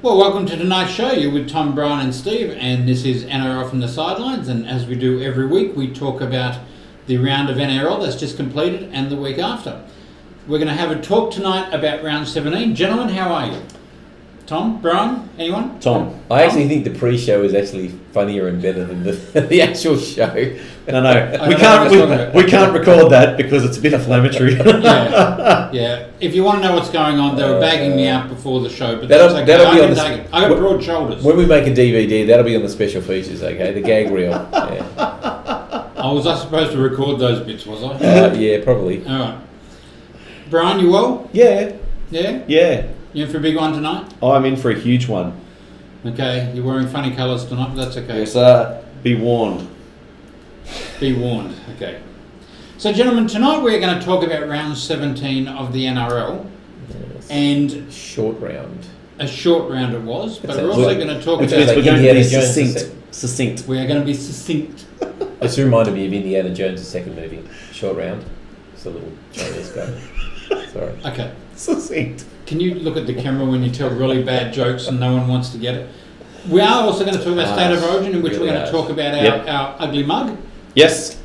Well, welcome to tonight's show. You're with Tom, Brian and Steve, and this is NRL from the Sidelines, and as we do every week, we talk about the round of NRL that's just completed and the week after. We're going to have a talk tonight about round 17. Gentlemen, how are you? Tom, Brian, anyone? Tom. I actually think the pre-show is actually funnier and better than the actual show. No. We can't record that because it's a bit inflammatory. Yeah. If you want to know what's going on, they were bagging me out before the show, but that'll okay. be on I got broad shoulders. When we make a DVD, that'll be on the special features, okay? The gag reel. Yeah. Was I supposed to record those bits, was I? Yeah, probably. All right. Brian, you well? Yeah. Yeah? Yeah. You in for a big one tonight? I'm in for a huge one. Okay, you're wearing funny colours tonight, but that's okay. Yes, be warned. Be warned, okay. So, gentlemen, tonight we're going to talk about round 17 of the NRL. Yes. And short round. A short round it was, but we're also going to talk about... We're going to be succinct. We are going to be succinct. It's reminded me of Indiana Jones' second movie, Short Round. It's a little Chinese guy. Sorry. Okay. Succinct. Can you look at the camera when you tell really bad jokes and no one wants to get it? We are also going to talk about State of Origin, in which we're going to talk about our ugly mug. Yes.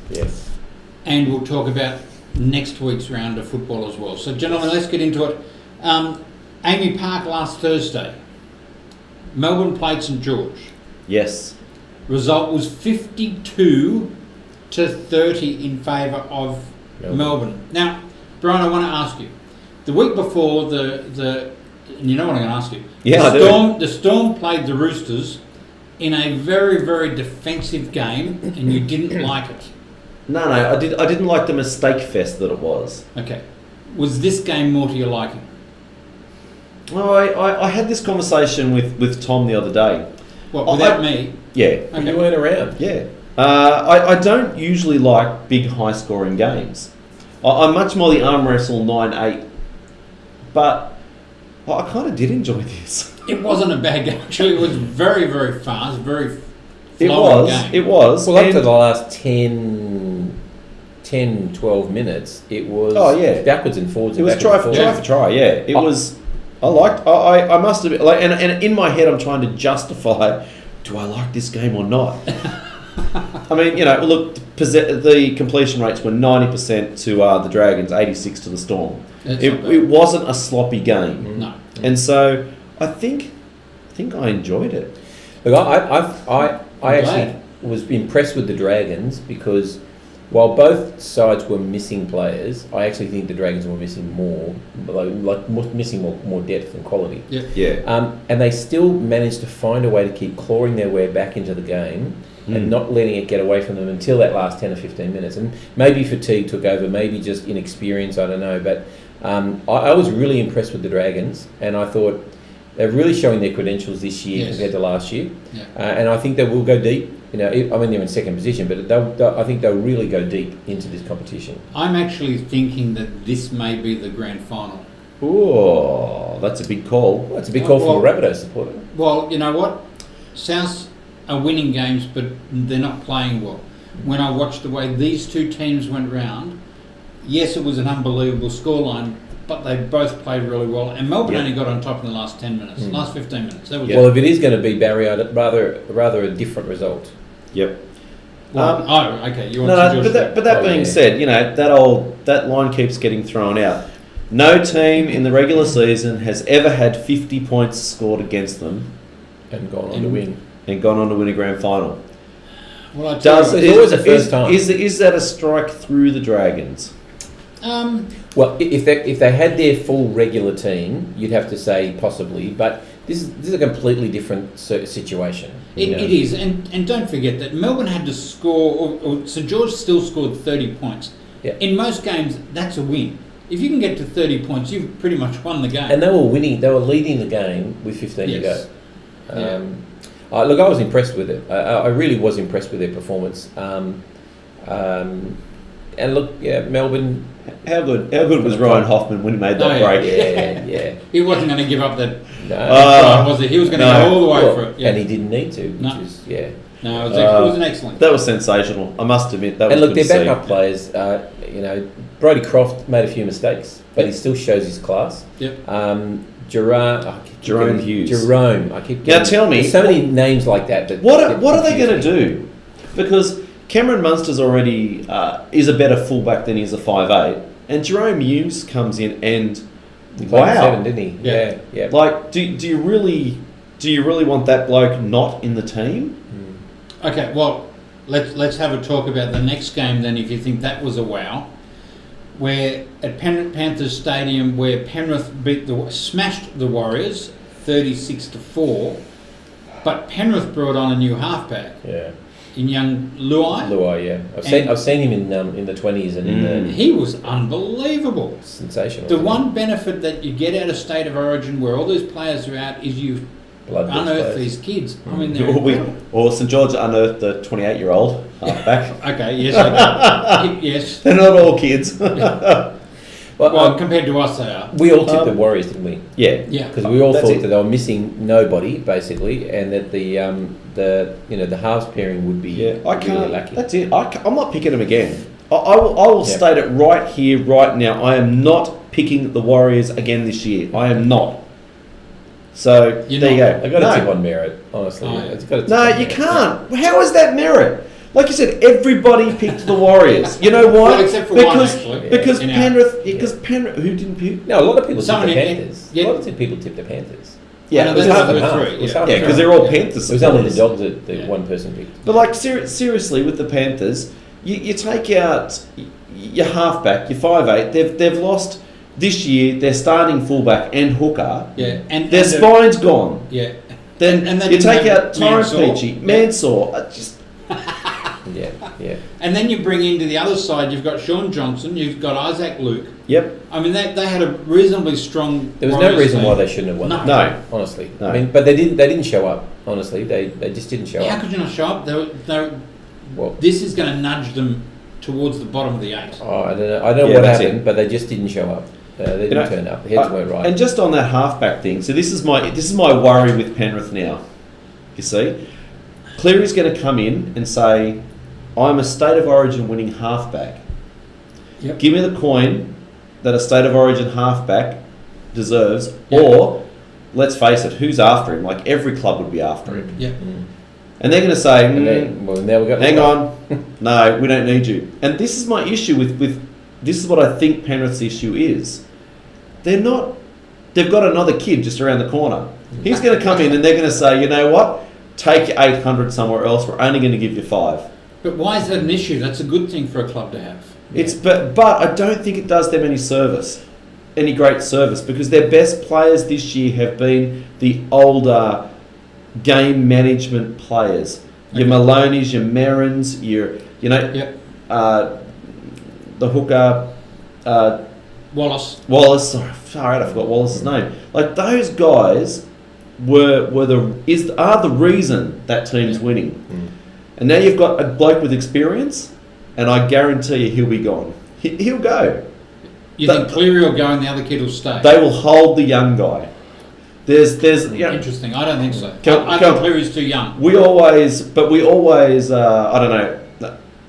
And we'll talk about next week's round of football as well. So, gentlemen, let's get into it. Amy Park last Thursday. Melbourne played St George. Yes. Result was 52-30 in favour of Melbourne. Now, Brian, I want to ask you. The week before, you know what I'm going to ask you. Yeah, The Storm played the Roosters in a very, very defensive game, and you didn't like it. No, I didn't like the mistake fest that it was. Okay. Was this game more to your liking? Well, I had this conversation with Tom the other day. What, without me? Yeah. Okay. You weren't around. Yeah. I don't usually like big, high-scoring games. I'm much more the arm wrestle 9-8. But I kind of did enjoy this. It wasn't a bad game. Actually, it was very, very fast, very flowing game. It was. Well, up to the last 10, 12 minutes, it was backwards and forwards. It was try for try, yeah. It was... I must have... And in my head, I'm trying to justify, do I like this game or not? I mean, look, the completion rates were 90% to the Dragons, 86% to the Storm. It wasn't a sloppy game. No. And so I think I enjoyed it. Look, I actually was impressed with the Dragons because while both sides were missing players, I actually think the Dragons were missing more, missing more depth and quality. Yeah. And they still managed to find a way to keep clawing their way back into the game and not letting it get away from them until that last 10 or 15 minutes. And maybe fatigue took over, maybe just inexperience, I don't know. But I was really impressed with the Dragons, and I thought they're really showing their credentials this year compared to last year. Yeah. And I think they will go deep. They're in second position, but I think they'll really go deep into this competition. I'm actually thinking that this may be the grand final. Oh, that's a big call. Well, it's a big call from a Rabbitohs supporter. Well, you know what? South are winning games, but they're not playing well. When I watched the way these two teams went round, yes, it was an unbelievable scoreline, but they both played really well. And Melbourne only got on top in the last 10 minutes, last 15 minutes. That was Well, if it is going to be Barry, rather a different result. Yep. Okay. You want but that being said, that line keeps getting thrown out. No team in the regular season has ever had 50 points scored against them and gone on to win. And gone on to win a grand final. Well, it's always a first time. Is that a strike through the Dragons? Well, if they had their full regular team, you'd have to say possibly, but this is a completely different situation. It is, and don't forget that Melbourne had to score, or St George still scored 30 points. Yeah. In most games, that's a win. If you can get to 30 points, you've pretty much won the game. And they were winning. They were leading the game with 15 to go. Look, I was impressed with it. I really was impressed with their performance. And look, Melbourne. How good was Ryan Hoffman when he made that break? Yeah. He wasn't going to give up that. No. Was he? He was going to go all the way for it. Yeah. And he didn't need to. No, it was an excellent. That was sensational. I must admit that. And was look, good their backup players. Brodie Croft made a few mistakes, but he still shows his class. Yep. Jerome Hughes. Jerome. I keep getting, Now tell me, there's so many names like that. what are they going to do? Because Cameron Munster's already is a better fullback than he is a 5'8", and Jerome Hughes comes in and He played wow, 7, didn't he? Yeah. Like, do you really want that bloke not in the team? Okay, well, let's have a talk about the next game then. If you think that was a wow, where at Panthers Stadium, where Penrith smashed the Warriors 36-4, but Penrith brought on a new halfback. Yeah. In young Luai. Yeah. I've seen him in the 20s and in the He was unbelievable. sensational. The one benefit that you get out of State of Origin, where all those players are out, is you unearth these kids. I mean, or St George unearthed the 28-year-old halfback. Okay, yes, yes. They're not all kids. Well, compared to us, they are. We all tipped the Warriors, didn't we? Yeah. Because we all That's thought it. that they were missing nobody basically, and that the halves pairing would be Yeah, I really can't. lacking. That's it. I'm not picking them again. I will state it right here, right now. I am not picking the Warriors again this year. I am not. So You're there you not. go. I got to tip on merit, honestly. Oh, yeah. It's got to tip No, on you merit. can't. How is that merit? Like you said, everybody picked the Warriors. You know why? Well, except for one, actually. Because In our- Penrith. Because Penrith. Who didn't pick? No, a lot of people Someone tipped the in- Panthers. yeah. A lot of people tipped the Panthers. Yeah, No, it was that's half the and half. three, It was yeah. half Yeah, and because half. they're all Panthers It was only the supporters. Dogs that the Yeah. one person picked. But like seriously, with the Panthers, you take out your halfback, your 5'8". They've lost this year their starting fullback and hooker. Yeah, and Their and the- spine's gone. Yeah, Then And then you you take have out Tyrone Mansour. Peachy, Mansour. Just Yeah. and then you bring into the other side. You've got Sean Johnson. You've got Isaac Luke. yep. I mean, they had a reasonably strong. There was no Warriors reason team. why they shouldn't have won. No. No. Honestly. No. I mean, but they didn't show up. Honestly, they just didn't show How up. could you not show up? Well, This is going to nudge them towards the bottom of the 8. I don't know. I don't know Yeah, what that's happened, it. but they just didn't show up. They didn't turn up. The heads weren't right. And just on that halfback thing, so this is my worry with Penrith now. You see, Cleary's going to come in and say, "I'm a State of Origin winning halfback. Yep. Give me the coin that a State of Origin halfback deserves." Yep. Or, let's face it, who's after him? Like every club would be after him, Yeah. and they're going to say, And then, well, now we've got. "Hang on, no, we don't need you." And this is my issue with this is what I think Penrith's issue is. They're not. They've got another kid just around the corner. He's going to come in and they're going to say, "You know what? Take your 800 somewhere else. We're only going to give you 5." But why is that an issue? That's a good thing for a club to have. It's but I don't think it does them any great service, because their best players this year have been the older game management players. Your Okay. Maloneys, your Merrins, Yep. The hooker. Wallace. Wallace, far out, I forgot Wallace's name. Like those guys are the reason that team's winning. And now you've got a bloke with experience, and I guarantee you he'll be gone. He'll go. You think Cleary will go and the other kid will stay? They will hold the young guy. There's Interesting. I don't think so. I Come- think Cleary's too young. we always I don't know.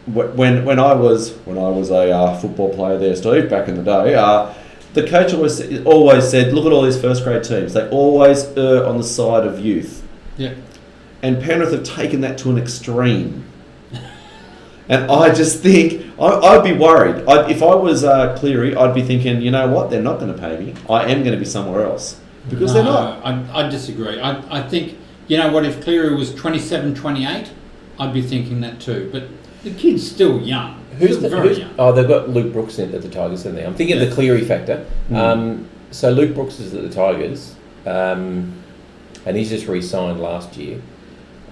When I was a football player there, Steve, back in the day, the coach always said, "Look at all these first grade teams. They always err on the side of youth." Yeah. And Penrith have taken that to an extreme. And I just think I'd be worried. If I was Cleary, I'd be thinking, you know what? They're not going to pay me. I am going to be somewhere else, because they're not. I disagree. I think, you know what, if Cleary was 27, 28, I'd be thinking that too. But the kid's still young. Still very young. Oh, they've got Luke Brooks at the Tigers, haven't they? I'm thinking of the Cleary factor. So Luke Brooks is at the Tigers, and he's just re-signed last year.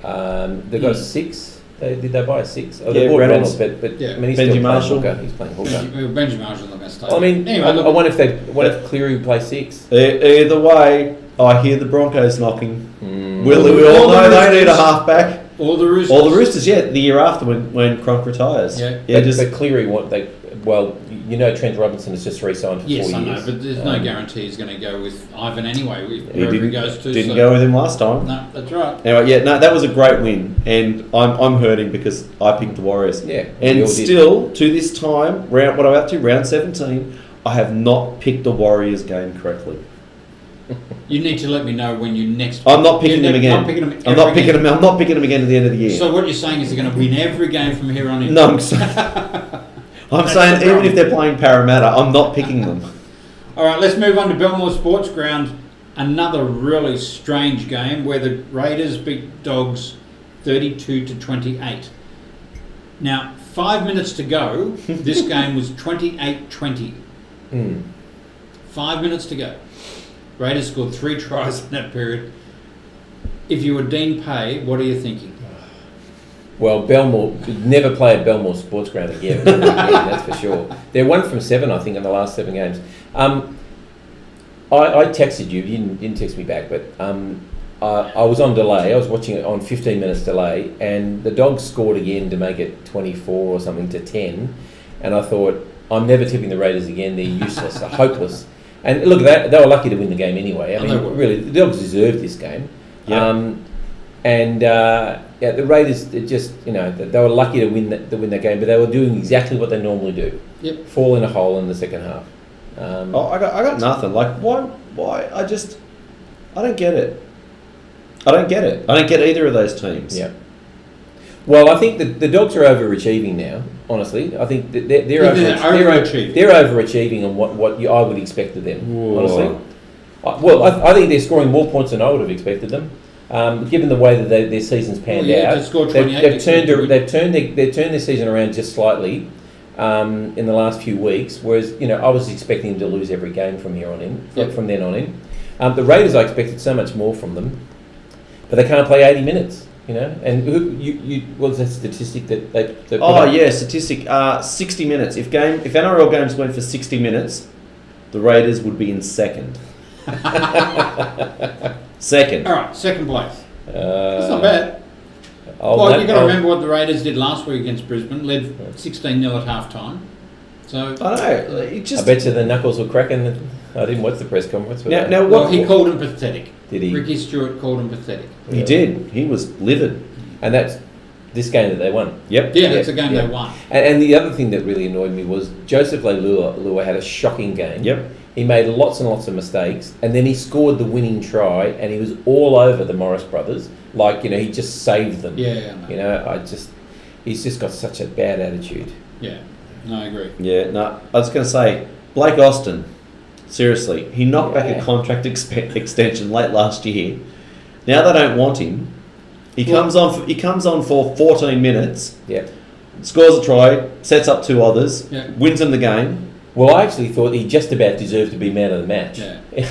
They've got a 6. Did they buy a 6? Oh, they Yeah, bought Reynolds. but Yeah. I mean, he's Benji still Marshall. playing hooker. He's playing hooker. Benji Marshall's not going to stay. I mean, anyway, I look, wonder if Cleary would play 6. Either way, I hear the Broncos knocking. We all All the know they need a Roosters. halfback. all the Roosters. All the Roosters, the year after when Cronk retires. Yeah. But Cleary, Trent Robinson has just re-signed for 4 years. Yes, I know, but there's no guarantee he's going to go with Ivan anyway, He wherever he didn't, goes to. didn't go with him last time. No, that's right. Anyway, that was a great win, and I'm hurting because I picked the Warriors. Yeah, we And all did. still to this time, round 17, I have not picked the Warriors game correctly. You need to let me know when you next. I'm not picking them again. Not picking them I'm not picking them. I'm not picking them again at the end of the year. So what you're saying is they're going to win every game from here on in. No, I'm saying even if they're playing Parramatta, I'm not picking them. All right, let's move on to Belmore Sports Ground. Another really strange game where the Raiders beat Dogs 32-28. Now, 5 minutes to go. This game was 28-20. 5 minutes to go. Raiders scored 3 tries in that period. If you were Dean Pay, what are you thinking? Well, Belmore never play at Belmore Sports Ground again. That's for sure. They're 1 from 7, I think, in the last 7 games. I texted you. You didn't text me back, but I was on delay. I was watching it on 15 minutes delay, and the Dogs scored again to make it 24 or something to 10. And I thought, I'm never tipping the Raiders again. They're useless. They're hopeless. And look, they were lucky to win the game anyway. I mean, really, the Dogs deserved this game. Yeah. The Raiders, they were lucky to win that game, but they were doing exactly what they normally do. Yep. Fall in a hole in the second half. I got nothing. Like, why? I don't get it. I don't get either of those teams. Yeah. Well, I think the Dogs are overachieving now. Honestly, I think they're overachieving. They're overachieving on what I would expect of them. Whoa. Honestly, I think they're scoring more points than I would have expected them. Given the way that their season's panned out, to score 28, they've turned their season around just slightly in the last few weeks. Whereas I was expecting them to lose every game from here on in. From then on in, the Raiders, I expected so much more from them, but they can't play 80 minutes. And what was that statistic that they put up? Statistic. 60 minutes. If NRL games went for 60 minutes, the Raiders would be in second. Second. All right, second place. That's not bad. You've got to remember what the Raiders did last week against Brisbane. Led 16-0 at half time. So I know. I bet you the knuckles were cracking. I didn't watch the press conference. He called him pathetic. Did he? Ricky Stewart called him pathetic. He did. He was livid. And that's this game that they won. Yep. Yeah, that's a game they won. And the other thing that really annoyed me was Joseph Leilua had a shocking game. Yep. He made lots and lots of mistakes, and then he scored the winning try, and he was all over the Morris brothers. Like, he just saved them. Yeah. He's just got such a bad attitude. Yeah. No, I agree. Yeah. No, I was going to say, Blake Austin. Seriously, he knocked back a contract extension late last year. Now they don't want him. He comes on for 14 minutes. Yeah. Scores a try, sets up 2 others, wins them the game. Well, I actually thought he just about deserved to be man of the match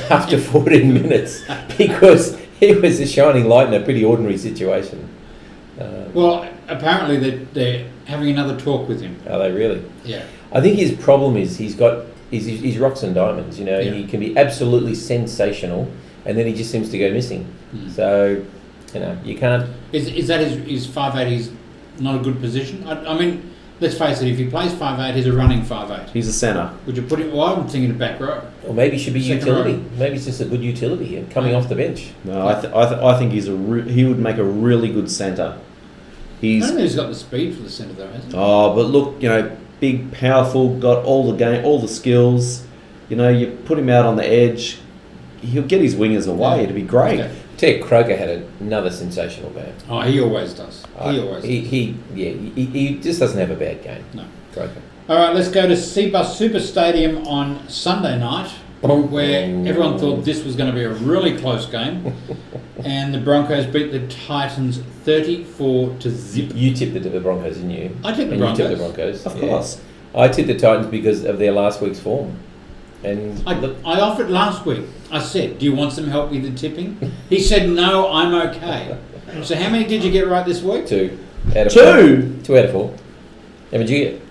after 14 minutes because he was a shining light in a pretty ordinary situation. Well, apparently they're having another talk with him. Are they really? Yeah. I think his problem is he's rocks and diamonds. He can be absolutely sensational, and then he just seems to go missing. So, you can't. Is that his 5'8"? He's not a good position. I mean, let's face it. If he plays 5'8", he's a running 5'8". He's a centre. Would you put him? Well, I'm thinking the back row. Or maybe he should be Second utility. row. Maybe it's just a good utility and coming off the bench. No, I think he would make a really good centre. I don't know he's got the speed for the centre though, hasn't he? Oh, but look, big, powerful, got all the skills. You put him out on the edge, he'll get his wingers away. It'd be great. Okay. Ted Croker had another sensational game. Oh, he always does. He just doesn't have a bad game. No. Croker. All right, let's go to Seabus Super Stadium on Sunday night, where everyone thought this was going to be a really close game, and the Broncos beat the Titans 34-0. You tipped the Broncos, didn't you? I tipped the Broncos. You tipped the Broncos, Of course. I tipped the Titans because of their last week's form. And I offered last week. I said, "Do you want some help with the tipping?" He said, "No, I'm okay." So how many did you get right this week? 2 out of 2? 4. 2 out of 4. How many did you get?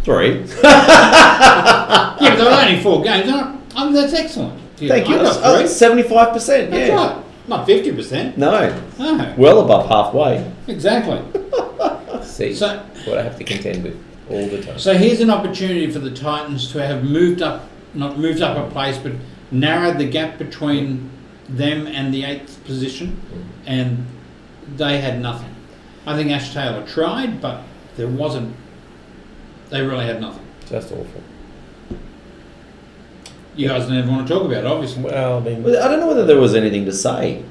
3. Yeah, but there were only 4 games. That's excellent. Thank you. I got 3. 75%. That's right. Not 50%. No. No. Well above halfway. Exactly. See, So- what I have to contend with all the time. So here's an opportunity for the Titans to have not moved up a place, but narrowed the gap between them and the 8th position, and they had nothing. I think Ash Taylor tried, but there wasn't. They really had nothing. Just awful. you guys never want to talk about, obviously. Well, I mean, I don't know whether there was anything to say.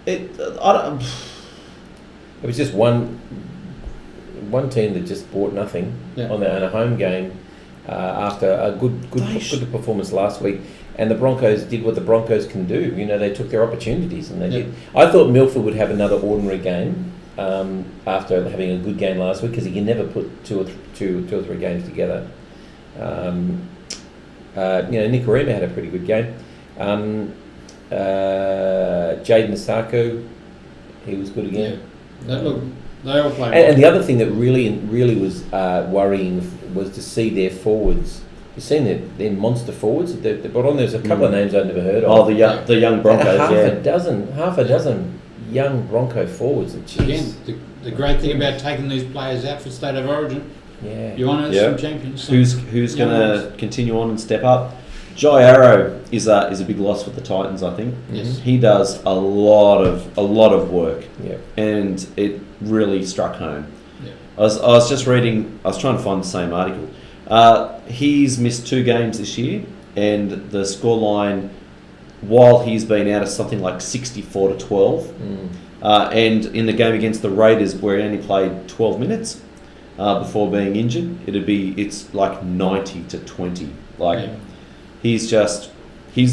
It was just one team that just bought nothing on a home game after a good performance last week. And the Broncos did what the Broncos can do. You know, they took their opportunities and they did. I thought Milford would have another ordinary game after having a good game last week, because he can never put two or three games together. Nicarima had a pretty good game. Jaden Asako, he was good again. Yeah. They all played. And the other thing that really was worrying was to see their forwards. You've seen their monster forwards. They brought on. There's a couple of names I'd never heard of. Oh, the young Broncos. Half a dozen young Bronco forwards. And again, the great thing about taking these players out for State of Origin. Yeah. You want some champions. Who's going to continue on and step up? Jai Arrow is a big loss for the Titans, I think. Yes. He does a lot of work. Yeah. And it really struck home. Yeah. I was just reading. I was trying to find the same article. He's missed 2 games this year, and the scoreline, while he's been out, is something like 64-12. And in the game against the Raiders, where he only played 12 minutes before being injured, it's like 90-20. He's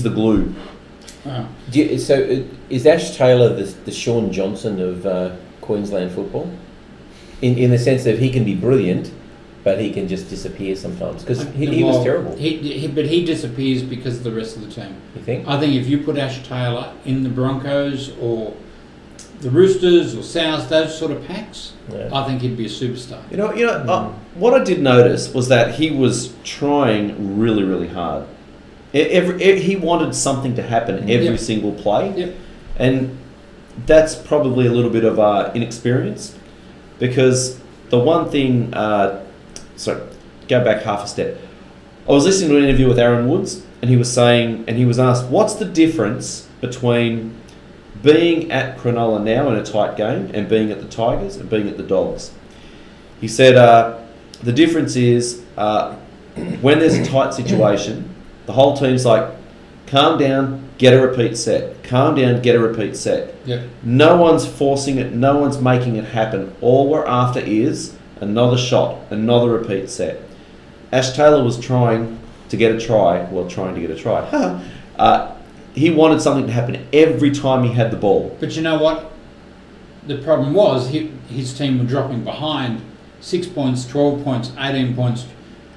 the glue. Wow. So is Ash Taylor the Sean Johnson of Queensland football? In the sense that he can be brilliant, but he can just disappear sometimes, because he was terrible. But he disappears because of the rest of the team. You think? I think if you put Ash Taylor in the Broncos or the Roosters or Souths, those sort of packs, I think he'd be a superstar. What I did notice was that he was trying really, really hard. He wanted something to happen every single play. Yep. And that's probably a little bit of inexperience, because the one thing... go back half a step. I was listening to an interview with Aaron Woods, and he was asked, what's the difference between being at Cronulla now in a tight game and being at the Tigers and being at the Dogs? He said, the difference is when there's a tight situation, the whole team's like, calm down, get a repeat set. Calm down, get a repeat set. Yep. No one's forcing it. No one's making it happen. All we're after is another shot, another repeat set. Ash Taylor was trying to get a try. He wanted something to happen every time he had the ball. But you know what? The problem was his team were dropping behind 6 points, 12 points, 18 points.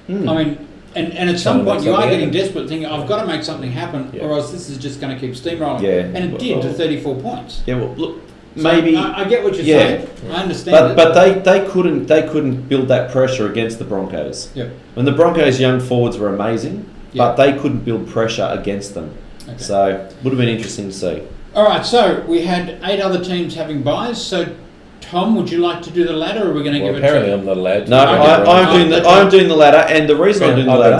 I mean, and at some point you are getting desperate, thinking, I've got to make something happen, or else this is just going to keep steamrolling. Yeah. And it did to 34 points. Yeah, well, look, So maybe I get what you're saying. I understand. But they couldn't build that pressure against the Broncos. Yep. When the Broncos' young forwards were amazing, but they couldn't build pressure against them. Okay. So would have been interesting to see. All right, so we had 8 other teams having buys. So Tom, would you like to do the ladder, or are we going to give it? Apparently, I'm not allowed to. No, I'm doing the ladder, and the reason I'm doing the ladder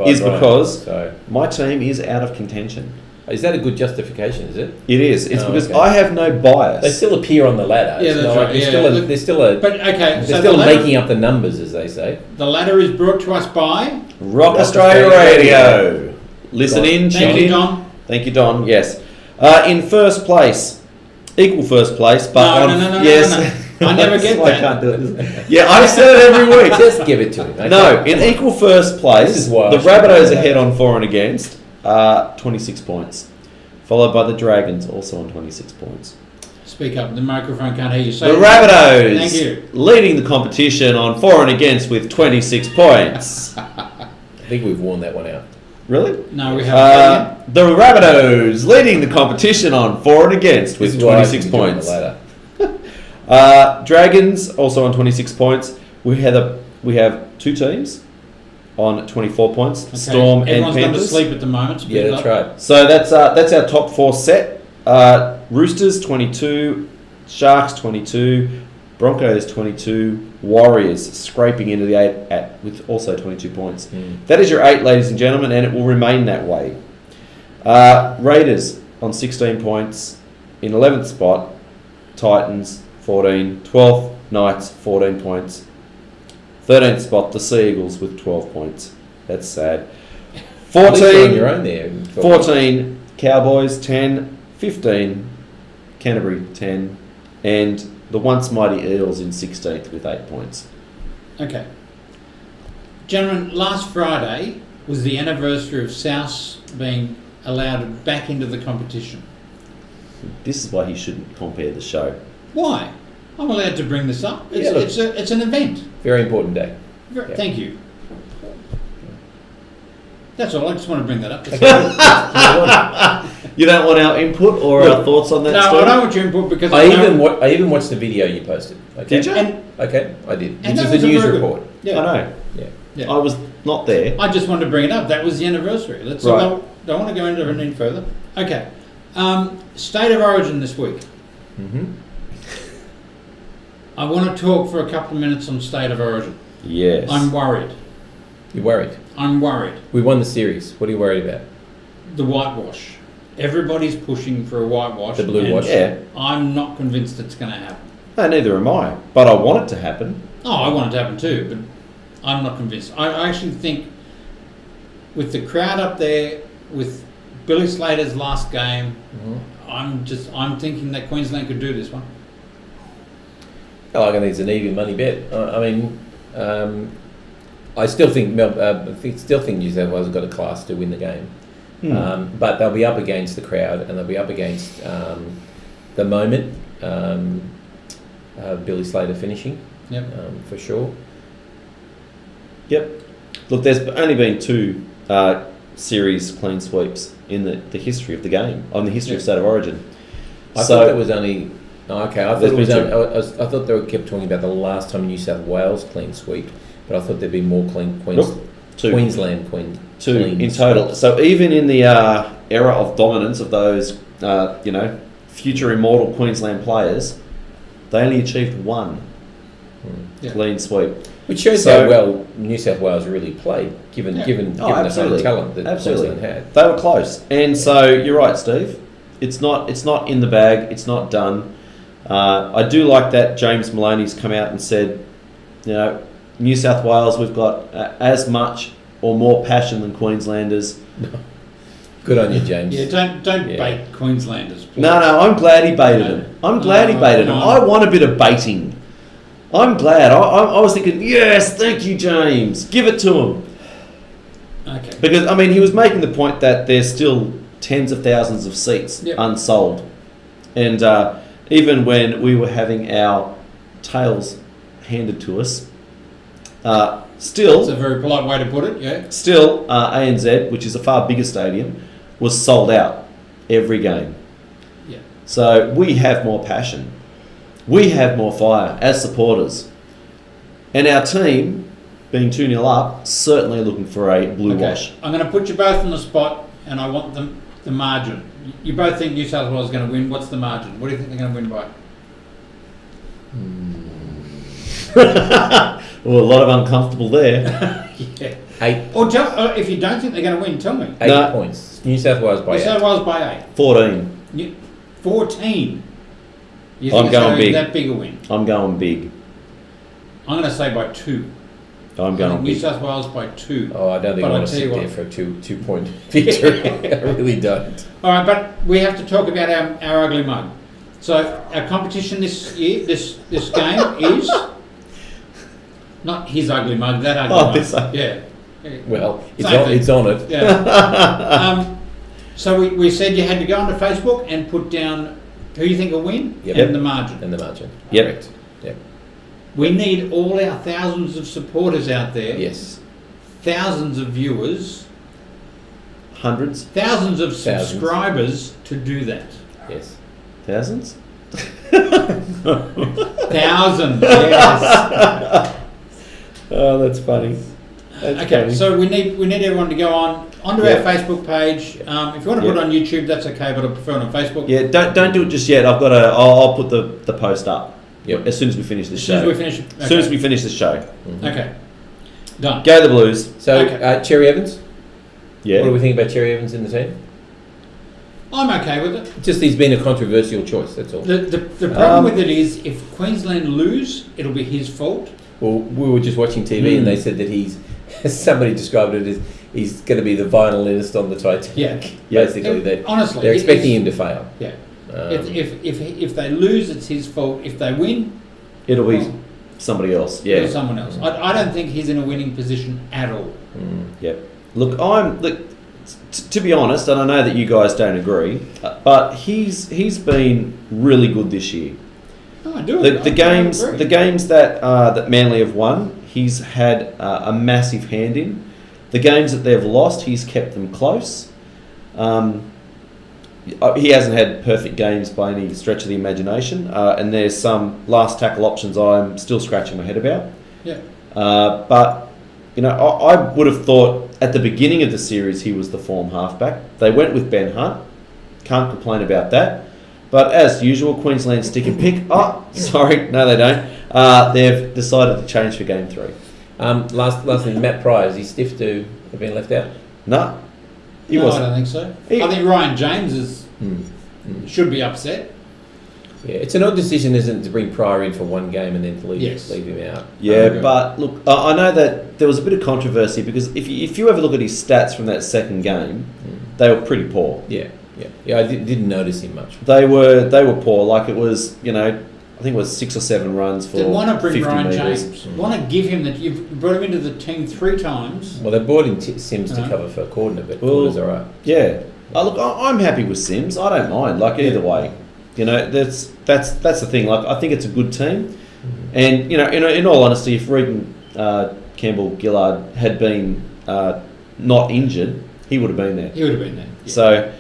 is because my team is out of contention. Is that a good justification? Is it? It is. It's because I have no bias. They still appear on the ladder. Yeah, that's right. They're still making up the numbers, as they say. The ladder is brought to us by Rock Australia Radio. Listen in, tune in. Thank you, Don. Thank you, Don. Yes. In first place, equal first place, but no. I never get that. I can't do it. Yeah, I say it every week. Just give it to him. Okay? No, in equal first place, the Rabbitohs ahead on for and against, 26 points, followed by the Dragons, also on 26 points. Speak up. The microphone can't hear you. The Rabbitohs, thank you, leading the competition on for and against with 26 points. I think we've worn that one out. Really? No, we haven't. The Rabbitohs leading the competition on for and against with 26 points. Dragons also on 26 points. We have 2 teams on 24 points. Okay. Storm Everyone's and Panthers. Everyone's gone to sleep at the moment. Yeah, that's right. So that's our top 4 set. Roosters 22, Sharks 22, Broncos 22, Warriors scraping into the 8 with also 22 points. That is your 8, ladies and gentlemen, and it will remain that way. Raiders on 16 points. In 11th spot, Titans 14, 12th, Knights 14 points. 13th spot, the Sea Eagles with 12 points. That's sad. At least you're on 14, your own there. 14 Cowboys, 10, 15 Canterbury, 10, and the once mighty Eels in 16th with 8 points. Okay. Gentlemen, last Friday was the anniversary of South being allowed back into the competition. This is why he shouldn't compare the show. Why? I'm allowed to bring this up. It's, Yeah, look. it's an event. Very important day. Yeah. Thank you. That's all. I just want to bring that up. You don't want our input or our thoughts on that No, story? I don't want your input because I know- even watched the video you posted. Okay? Did you? Okay, I did. And Which that is was the a news very good- report. Yeah. I know. Yeah. I was not there. I just wanted to bring it up. That was the anniversary. Let's Right. don't want to go into it any further. Okay. State of origin this week. Mm-hmm. I want to talk for a couple of minutes on state of origin. Yes. I'm worried. You're worried. I'm worried. We won the series. What are you worried about? The whitewash. Everybody's pushing for a whitewash. The blue and wash? Yeah. I'm not convinced it's going to happen. No, neither am I. But I want it to happen. Oh, I want it to happen too, but I'm not convinced. I actually think with the crowd up there, with Billy Slater's last game, I'm thinking that Queensland could do this one. I think it's an even money bet. I still think New South Wales have got a class to win the game, but they'll be up against the crowd and they'll be up against the moment. Billy Slater finishing, for sure. Yep. Look, there's only been 2 series clean sweeps in the history of the game, on the history of State of Origin. I thought that was only... Oh, okay, I thought There's it was. been I thought they kept talking about the last time New South Wales clean sweep, but I thought there'd be more Nope. Queensland clean 2 clean in total. sweeps. So even in the era of dominance of those, future immortal Queensland players, they only achieved 1 clean sweep. Which shows how well New South Wales really played, given the kind absolutely. of talent that Absolutely. Queensland had. They were close, and so you're right, Steve. It's not in the bag. It's not done. I do like that James Maloney's come out and said, New South Wales, we've got as much or more passion than Queenslanders. Good on you, James. Yeah, don't bait Queenslanders. Please. No, I'm glad he baited him. I'm glad he baited him. I want a bit of baiting. I'm glad. I was thinking, yes, thank you, James. Give it to him. Okay. Because, he was making the point that there's still tens of thousands of seats unsold. And even when we were having our tails handed to us, still... That's a very polite way to put it, yeah. Still, ANZ, which is a far bigger stadium, was sold out every game. Yeah. So we have more passion. We have more fire as supporters. And our team, being 2-0 up, certainly looking for a blue wash. I'm going to put you both on the spot, and I want the margin. You both think New South Wales is going to win. What's the margin? What do you think they're going to win by? Well, a lot of uncomfortable there. Yeah. 8 Or if you don't think they're going to win, tell me. points. New South Wales by New 8. South Wales by 8. 14. 14. You I'm think going it's big. that big a win? I'm going big. I'm going to say by 2. I'm I going think New big. South Wales by 2. Oh, I don't think But I I'll want to tell you sit there what. for a 2-point victory. I really don't. All right, but we have to talk about our ugly mug. So our competition this year, this game is not his ugly mug, that ugly mug. This ugly. Yeah. Well, Same thing. it's on it. Yeah. So we said you had to go onto Facebook and put down who you think will win and the margin. And the margin. Yep. Correct. Yep. We need all our thousands of supporters out there. Yes. Thousands of viewers. Hundreds? Thousands of subscribers to do that. Yes. Thousands? Thousands, yes. Oh, that's funny. That's Okay, funny. so we need everyone to go onto our Facebook page. If you want to put it on YouTube, that's okay, but I prefer it on Facebook. Yeah, don't do it just yet. I'll put the post up. Yep. As soon as we finish this show. As soon as we finish. As soon as we finish this show. Mm-hmm. Okay. Done. Go the Blues. So, Okay. Cherry Evans? Yeah. What do we think about Cherry Evans in the team? I'm okay with it. Just he's been a controversial choice, that's all. The problem with it is if Queensland lose, it'll be his fault. Well, we were just watching TV and they said that he's, somebody described it as he's going to be the violinist on the Titanic. Yeah. Basically, Honestly, they're expecting him to fail. Yeah. If they lose, it's his fault. If they win, It'll be somebody else. Yeah. it'll someone else. I don't think he's in a winning position at all. Yep. Look, to be honest, and I know that you guys don't agree, but he's been really good this year. No, I do. The games that Manly have won, he's had a massive hand in. The games that they've lost, he's kept them close. He hasn't had perfect games by any stretch of the imagination, and there's some last tackle options I'm still scratching my head about. Yeah. But I would have thought at the beginning of the series he was the form halfback. They went with Ben Hunt. Can't complain about that. But as usual, Queensland stick and pick. Oh, sorry, no, they don't. They've decided to change for Game 3. Last thing, Matt Pryor, is he stiff to have been left out? No, I don't think so. I think Ryan James should be upset. Yeah, it's an odd decision, isn't it, to bring Pryor in for one game and then to leave him out. Yeah, but look, I know that there was a bit of controversy because if you ever look at his stats from that second game, they were pretty poor. Yeah. I didn't notice him much. They were poor. Like it was, I think it was 6 or 7 runs for 50 They want to bring Ryan metres. James. Want to give him that. You've brought him into the team 3 times. Well, they brought in Sims to cover for Cordner, but Cordner's all right. Yeah. Look, I'm happy with Sims. I don't mind. Like either way, that's the thing. Like I think it's a good team, and in all honesty, if Regan Campbell-Gillard had been not injured, he would have been there. He would have been there. Yeah. So.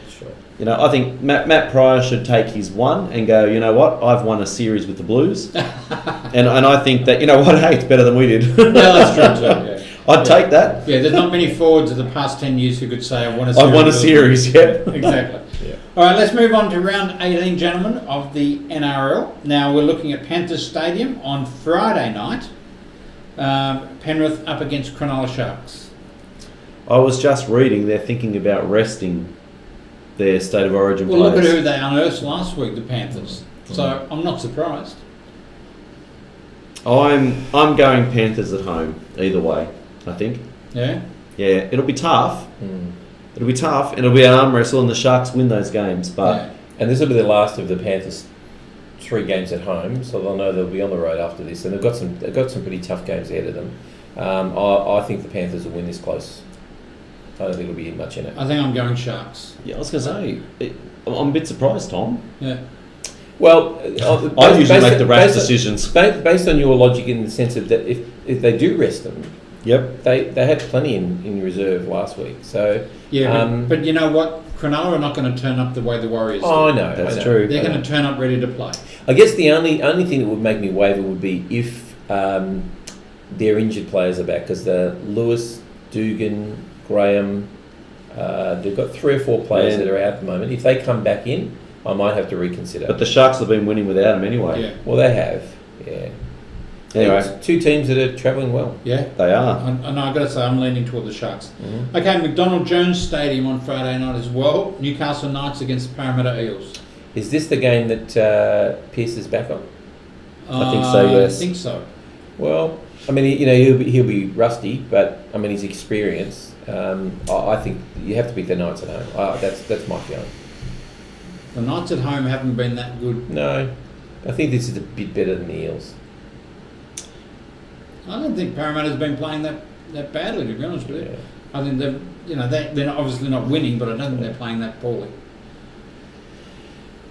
I think Matt Pryor should take his one and go, you know what, I've won a series with the Blues. and I think that, hey, it's better than we did. Yeah, that's true too, yeah. I'd take that. Yeah, there's not many forwards of the past 10 years who could say, I've won a series, yeah. Exactly. Yeah. All right, let's move on to round 18, gentlemen, of the NRL. Now, we're looking at Panthers Stadium on Friday night. Penrith up against Cronulla Sharks. I was just reading they're thinking about resting their State of Origin players. Well, look at who they unearthed last week, the Panthers. So I'm not surprised. I'm going Panthers at home, either way, I think. Yeah? Yeah, it'll be tough. It'll be tough, and it'll be an arm wrestle, and the Sharks win those games. But And this will be the last of the Panthers' 3 games at home, so they'll know they'll be on the road after this, and they've got some pretty tough games ahead of them. I think the Panthers will win this close. I don't think it'll be much in it. I think I'm going Sharks. Yeah, I was going to say, I'm a bit surprised, Tom. Yeah. Well, I usually make the rash decisions. Based on your logic in the sense of that if they do rest them, yep, they had plenty in reserve last week. So yeah, but you know what? Cronulla are not going to turn up the way the Warriors do. I know. That's true. They're going to turn up ready to play. I guess the only thing that would make me waver would be if their injured players are back, because Lewis, Dugan, Graham, they've got 3 or 4 players that are out at the moment. If they come back in, I might have to reconsider. But the Sharks have been winning without them anyway. Yeah. Well, they have. Yeah. Anyway, it's 2 teams that are travelling well. Yeah, they are. And I've got to say, I'm leaning toward the Sharks. Mm-hmm. Okay, McDonald Jones Stadium on Friday night as well. Newcastle Knights against Parramatta Eels. Is this the game that Pearce is back on? I think so. Yes. I think so. Well, I mean, he'll be rusty, but I mean, his experience. I think you have to beat the Knights at home. That's my feeling. The Knights at home haven't been that good. No, I think this is a bit better than the Eels. I don't think Parramatta's been playing that badly, to be honest with you. Yeah. I think they're obviously not winning, but I don't think they're playing that poorly.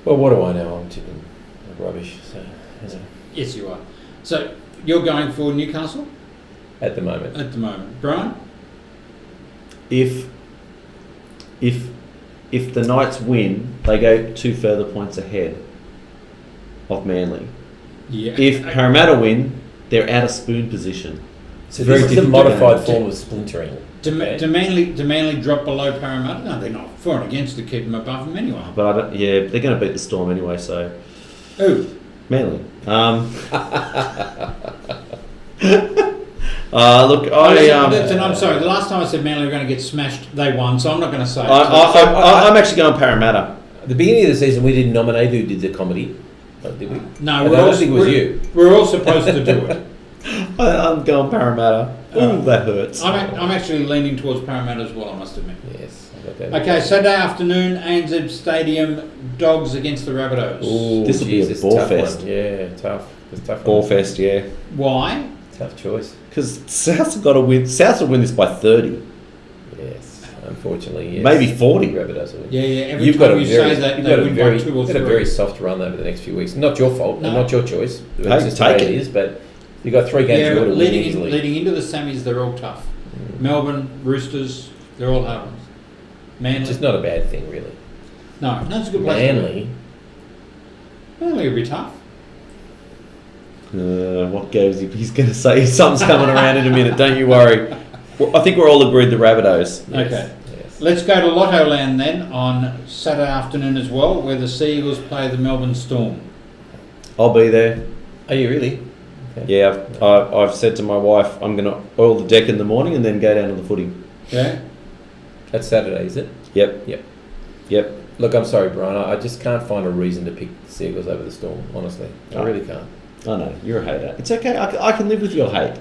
Well, what do I know? I'm tipping rubbish. So, Yes, you are. So you're going for Newcastle at the moment. at the moment, Brian. If the Knights win, they go 2 further points ahead of Manly. Yeah. If Parramatta win, they're out of spoon position. So this is a modified form of splintering. Do Manly drop below Parramatta? No, they're not. For and against to keep them above them anyway. But they're going to beat the Storm anyway. So Who? Manly. Look, I'm sorry. The last time I said Manly were going to get smashed, they won. So I'm not going to say. I'm actually going Parramatta. At the beginning of the season, we didn't nominate who did the comedy, did we? No, I don't think it was you. We're all supposed to do it. I'm going Parramatta. Ooh, that hurts. I'm actually leaning towards Parramatta as well, I must admit. Yes. I got that. Okay, Saturday afternoon, ANZ Stadium, Dogs against the Rabbitohs. Ooh, This will be a geez, ball tough fest. one. Yeah, tough. It's a tough. Ball one. fest, yeah. Why? Tough choice. Because Souths have got to win. Souths will win this by 30. Yes. Unfortunately, yes. Maybe 40. Rabbitohs will win. Yeah. Every You've time got a you very, say that, you've they got a win very, by 2 or you've got 3. a very soft run over the next few weeks. Not your fault, No. and not your choice. It's Hey, just the way take it it. is. But you've got 3 games Yeah, you ought to but win easily. leading into the semis, they're all tough. Melbourne, Roosters, they're all hard ones. Manly. Which is not a bad thing, really. No, it's a good place. Manly. Manly will be tough. What goes? He's going to say something's coming around in a minute. Don't you worry. I think we're all agreed the Rabbitohs. Yes. Okay. Yes. Let's go to Lotto Land then on Saturday afternoon as well, where the Sea Eagles play the Melbourne Storm. I'll be there. Are you really? Okay. Yeah, I've said to my wife, I'm going to oil the deck in the morning and then go down to the footy. Yeah? That's Saturday, is it? Yep. Yep. Yep. Look, I'm sorry, Brian. I just can't find a reason to pick the Seagulls over the Storm, honestly. I really can't. I know, you're a hater. It's okay, I can live with your hate.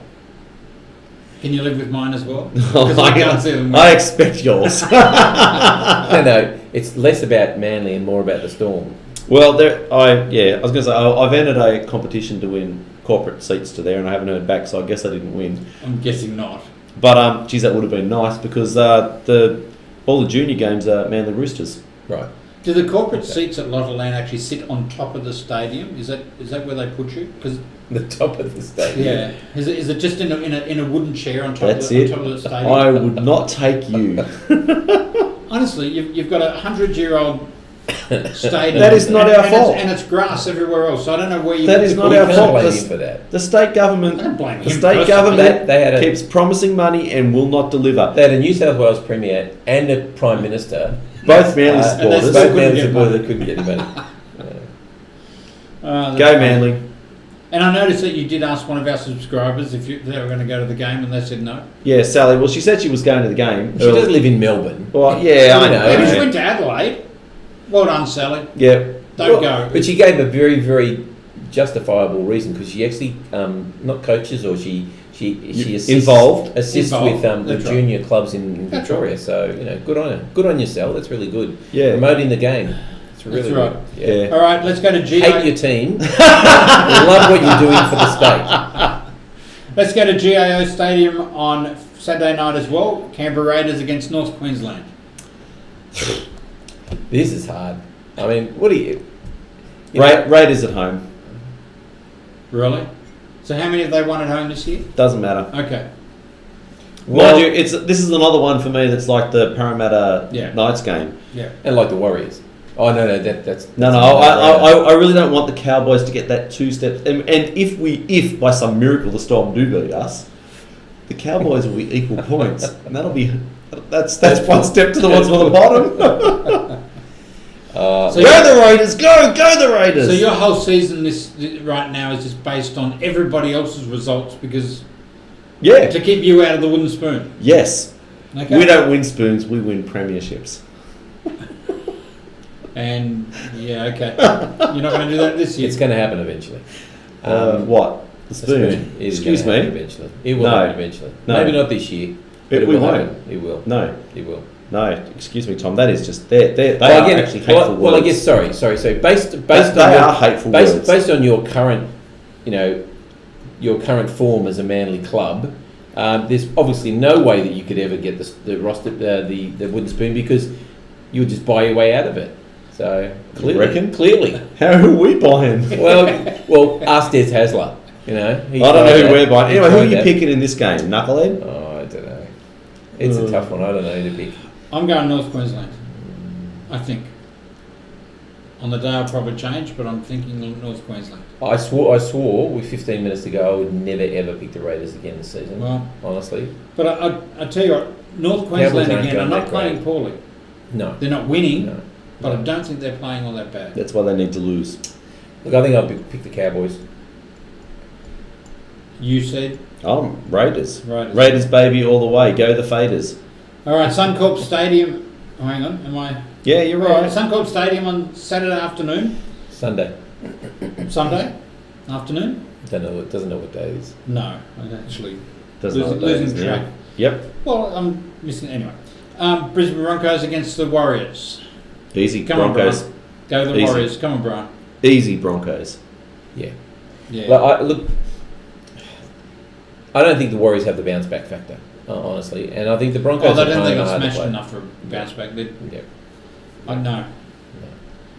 Can you live with mine as well? Because I can't see them. I expect yours. No, it's less about Manly and more about the Storm. Well, I was going to say, I've entered a competition to win corporate seats to there and I haven't heard back, so I guess I didn't win. I'm guessing not. But, geez, that would have been nice because all the junior games are Manly Roosters. Right. Do the corporate seats at Lotto Land actually sit on top of the stadium? Is that where they put you? Because The top of the stadium. yeah, is it just in a wooden chair on top, That's on it. top of the stadium? I would not take you. Honestly, you've got 100-year-old stadium. That is not our fault. And it's grass everywhere else. So I don't know where you. That is you not put our it. Can't fault. blame The- him for that. The state government, I don't blame the him state personally. government They had a- keeps promising money and will not deliver. They had a New South Wales Premier and a Prime Minister. Both Manly and they supporters. still Both couldn't Manly get supporters money. that couldn't get any money. That's Go fine. Manly. And I noticed that you did ask one of our subscribers if they were going to go to the game, and they said no. Yeah, Sally. Well, she said she was going to the game. She does live in Melbourne. Well, yeah, I You know, know. Maybe she Okay. went to Adelaide. Well done, Sally. Yeah. Don't go. But she gave a very, very justifiable reason because she actually not coaches or she assists, Involved. assists Involved. with the That's right. junior clubs in That's Victoria. right. So good on her. Good on yourself. That's really good. Yeah. Promoting the game. It's really That's right. good. Yeah. All right, let's go to Hate GA. your team. Love what you're doing for the state. Let's go to GAO Stadium on Saturday night as well. Canberra Raiders against North Queensland. This is hard. I mean, what do you know, Raiders at home. Really? So how many have they won at home this year? Doesn't matter. Okay. Mind you, this is another one for me that's like the Parramatta Yeah. Knights game. Yeah. and like the Warriors. Oh no, that's No, I really don't want the Cowboys to get that 2 steps. And if by some miracle the Storm do beat us, the Cowboys will be equal points, and that's one step to the ones on the bottom. So Go the Raiders! Go the Raiders! So your whole season this right now is just based on everybody else's results because yeah, to keep you out of the wooden spoon. yes. Okay. We don't win spoons, we win premierships. And yeah, okay. You're not going to do that this year. It's going to happen eventually. What? The The spoon? is Excuse gonna happen me? Eventually, it will No. happen eventually. No. Maybe not this year. But We will won't. happen. It will. No, It will. no. Excuse me, Tom. That is just they Well, are again, actually hateful words. well, I guess sorry. So based on they your, are hateful words. based on your current, your current form as a Manly club, there's obviously no way that you could ever get the roster, the wooden spoon because you would just buy your way out of it. So clearly, reckon? Clearly, How are we buying? well, ask Des Hasler. He I don't tried know who that. we're buying. He Anyway, who are tried you that. picking in this game? Knucklehead? Oh, I don't know. It's a tough one. I don't know who to pick. I'm going North Queensland. I think. On the day I'll probably change, but I'm thinking North Queensland. I swore with 15 minutes to go I would never ever pick the Raiders again this season. Well, honestly, but I tell you what, North Queensland aren't again are going not that playing great. poorly. no. They're not winning, No. but No. I don't think they're playing all that bad. That's why they need to lose. Look, I think I'll pick the Cowboys. You said Oh, Raiders. Raiders. Baby, all the way. Go the Faders. All right, Suncorp Stadium. Oh, hang on, am I? Yeah, you're All right, right. Suncorp Stadium on Saturday afternoon, Sunday. Sunday afternoon. Doesn't know what day it is. No, I actually Doesn't know what that is losing now. track. Yep. Well, I'm missing anyway. Brisbane Broncos against the Warriors. Easy Come on, Broncos. Brian. Go the Easy. Warriors. Come on, Brian. Easy Broncos. Yeah. Yeah. Look, I don't think the Warriors have the bounce back factor, honestly, and I think the Broncos. I don't think are got hard to smashed play. enough for a bounce back. Yeah. I know.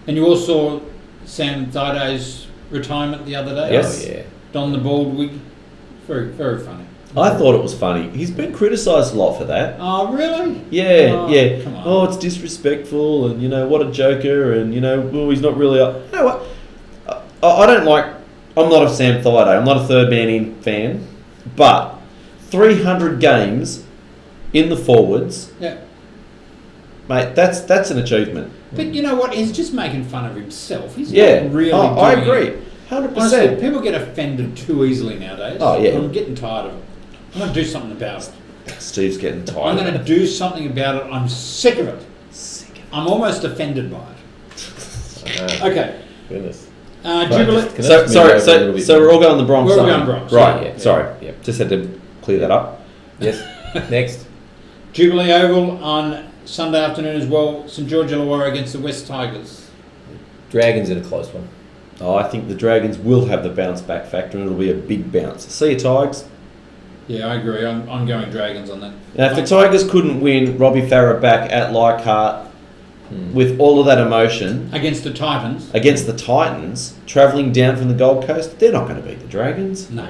And you all saw Sam Thaida's retirement the other day. Yes. Oh yeah. Don the bald wig. Very, very funny. I thought it was funny. He's been criticised a lot for that. Oh, really? Yeah, Oh, yeah. come on. Oh, it's disrespectful, and what a joker, and well, he's not really. You know what? I don't like. I'm not a Sam Thaiday. I'm not a third man in fan, but 300 games in the forwards, Yeah. mate. That's an achievement. But you know what? He's just making fun of himself. He's Yeah, not really I doing agree. it. 100%. Honestly, people get offended too easily nowadays. Oh, yeah. I'm getting tired of it. I'm going to do something about it. Steve's getting I'm tired. going to do something about it. I'm sick of it. Sick of it. I'm almost offended by it. I know. Okay. Goodness. Jubilee. Can I So just sorry. move over a little bit? So we're all going the Bronx. We're all aren't going we? Bronx, Right. yeah. Sorry. Yep. Just had to clear that up. Yes. Next. Jubilee Oval on Sunday afternoon as well. St George Illawarra against the West Tigers. Dragons in a close one. Oh, I think the Dragons will have the bounce back factor, and it'll be a big bounce. See you, Tigers. Yeah, I agree. I'm going Dragons on that. Now, if the Tigers couldn't win Robbie Farah back at Leichhardt with all of that emotion Against the Titans. against the Titans, travelling down from the Gold Coast, they're not going to beat the Dragons. No.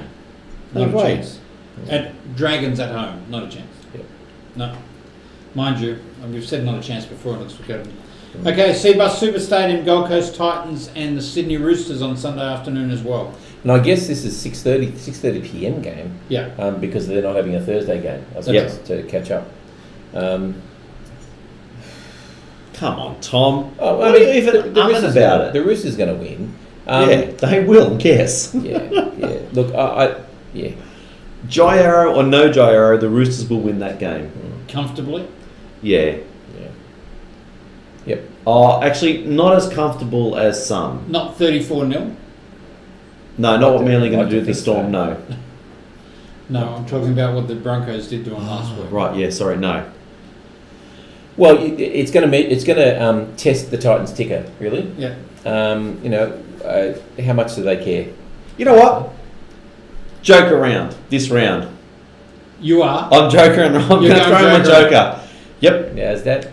No Not a way. chance. Dragons at home. Not a chance. Yep. No. Mind you, we've said not a chance before. It looks good. Okay, Seabus Super Stadium, Gold Coast Titans and the Sydney Roosters on Sunday afternoon as well. And I guess this is 6:30 p.m. game Yeah. because they're not having a Thursday game. I Yep. suppose to catch up. Come on, Tom. Oh, What are you even umming about it? The Roosters going to win. Yeah, they will, yes. Yeah. Look, yeah. Jairo or no Jairo, the Roosters will win that game. Comfortably. Yeah. Yep. Oh, actually, not as comfortable as some. Not 34-0. No, not what Manly going Like to do to to the think Storm, so. no. No, I'm talking about what the Broncos did to them last week. Right, yeah, sorry, no. Well, it's going to test the Titans' ticker, really. Yeah. How much do they care? You know what? Joke around this round. You are. I'm joking around. I'm You're going to going throw my joke joker. Yep. Now, is that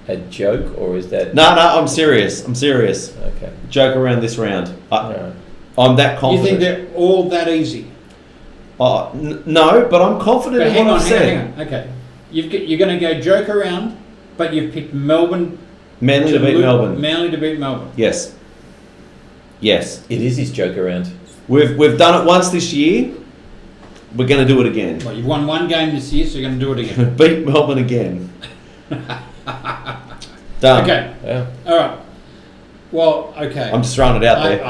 a joke or is that... No, I'm serious. I'm serious. Okay. Joke around this round. No. I'm that You confident. think they're all that easy? No, but I'm confident But in hang what on, I've said. hang on. Okay. You're going to go joke around, but you've picked Melbourne. Manly to beat Melbourne. Manly to beat Melbourne. Yes. Yes. It is his joke around. We've done it once this year. We're going to do it again. Well, you've won one game this year, so you're going to do it again. Beat Melbourne again. Done. Okay. Yeah. All right. Well, okay. I'm just throwing it out there.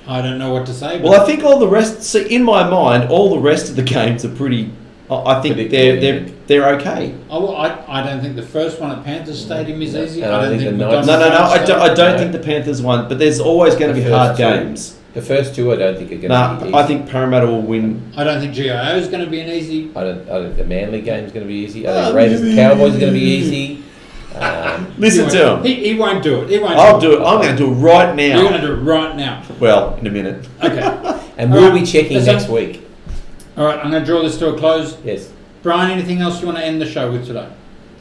I don't know what to say. But Well, I think all the rest. See, in my mind, all the rest of the games are pretty. I think they're okay. I don't think the first one at Panthers Stadium is easy. And I think the McDonald's No. I Stadium- don't think the Panthers won, but there's always going to The be hard first two. games. The first two I don't think are going to Nah, be easy. I think Parramatta will win. I don't think GIO is going to be an easy. I don't think the Manly game is going to be easy. I think Raiders and Cowboys are going to be easy. Listen to him. He won't do it. He won't. I'll do it. I'm going to do it right now. You're going to do it right now. Well, in a minute. Okay. And All we'll right. be checking Listen. next week. All right. I'm going to draw this to a close. Yes. Brian, anything else you want to end the show with today?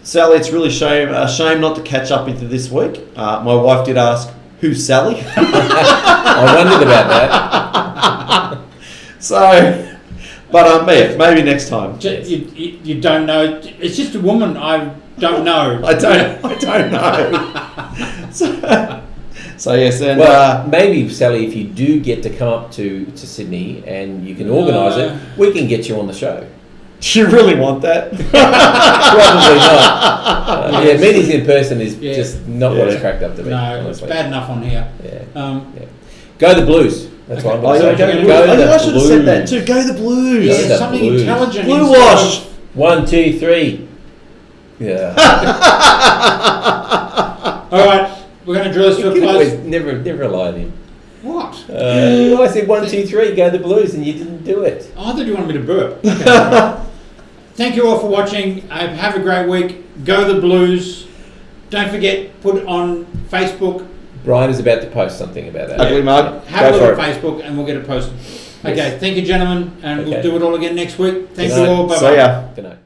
Sally, it's really a shame not to catch up with you this week. My wife did ask, "Who's Sally?" I wondered about that. So, but maybe next time. You don't know. It's just a woman. I don't know. I don't know. So yes, and Well, maybe, Sally, if you do get to come up to Sydney and you can organise it, we can get you on the show. do you really want that? Probably not. Yeah, meetings in person is just not what it's cracked up to be. No, it's honestly. bad enough on here. Yeah. Go the Blues. That's what I'm Oh, going to yeah, say. go the Blues. the I should have said that Blues. too. Go the Blues. Yeah, the something Blues. intelligent. Blue instead wash. of- 1, 2, 3. Yeah. All right, we're going to draw this to a close. Never lie to him. What? I said 1, 2, 3, go the Blues, and you didn't do it. Oh, I thought you wanted me to burp. Okay, right. Thank you all for watching. Have a great week. Go the Blues. Don't forget, put on Facebook. Brian is about to post something about that. Ugly mug. Have a Go look for at it. Facebook and we'll get it posted. Okay, Yes. thank you, gentlemen, and we'll Okay. do it all again next week. Thank Good you night. all. Bye-bye. See ya. Good night.